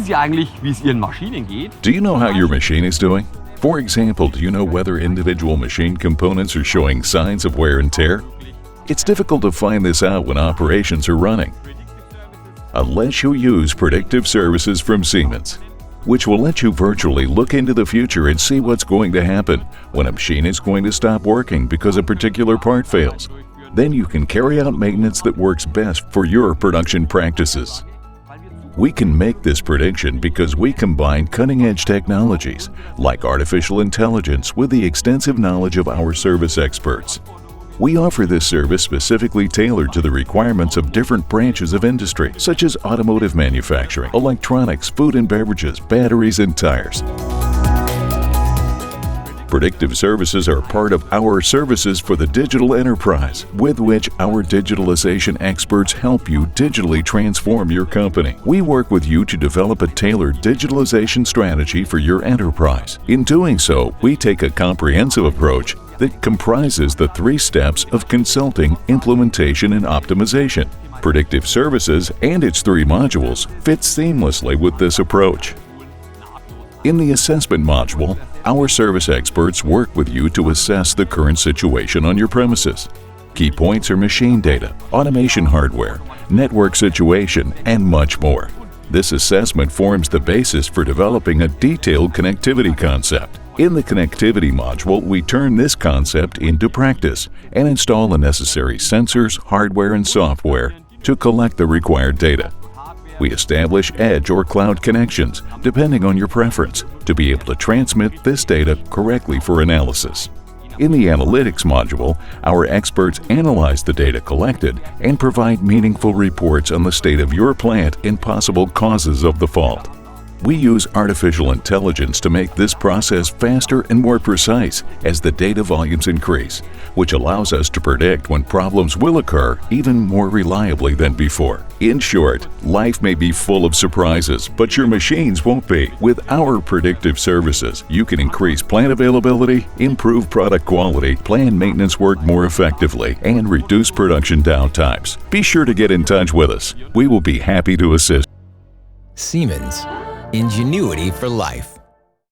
Sie eigentlich, wie es Ihren Maschinen geht? Do you know how your machine is doing? For example, do you know whether individual machine components are showing signs of wear and tear? It's difficult to find this out when operations are running, unless you use Predictive Services from Siemens, which will let you virtually look into the future and see what's going to happen when a machine is going to stop working because a particular part fails. Then you can carry out maintenance that works best for your production practices. We can make this prediction because we combine cutting-edge technologies like artificial intelligence with the extensive knowledge of our service experts. We offer this service specifically tailored to the requirements of different branches of industry, such as automotive manufacturing, electronics, food and beverages, batteries, and tires. Predictive Services are part of our services for the digital enterprise, with which our digitalization experts help you digitally transform your company. We work with you to develop a tailored digitalization strategy for your enterprise. In doing so, we take a comprehensive approach that comprises the 3 steps of consulting, implementation, and optimization. Predictive Services and its 3 modules fit seamlessly with this approach. In the assessment module, our service experts work with you to assess the current situation on your premises. Key points are machine data, automation hardware, network situation, and much more. This assessment forms the basis for developing a detailed connectivity concept. In the connectivity module, we turn this concept into practice and install the necessary sensors, hardware, and software to collect the required data. We establish edge or cloud connections, depending on your preference, to be able to transmit this data correctly for analysis. In the analytics module, our experts analyze the data collected and provide meaningful reports on the state of your plant and possible causes of the fault. We use artificial intelligence to make this process faster and more precise as the data volumes increase, which allows us to predict when problems will occur even more reliably than before. In short, life may be full of surprises, but your machines won't be. With our Predictive Services, you can increase plant availability, improve product quality, plan maintenance work more effectively, and reduce production downtimes. Be sure to get in touch with us. We will be happy to assist. Siemens. Ingenuity for life.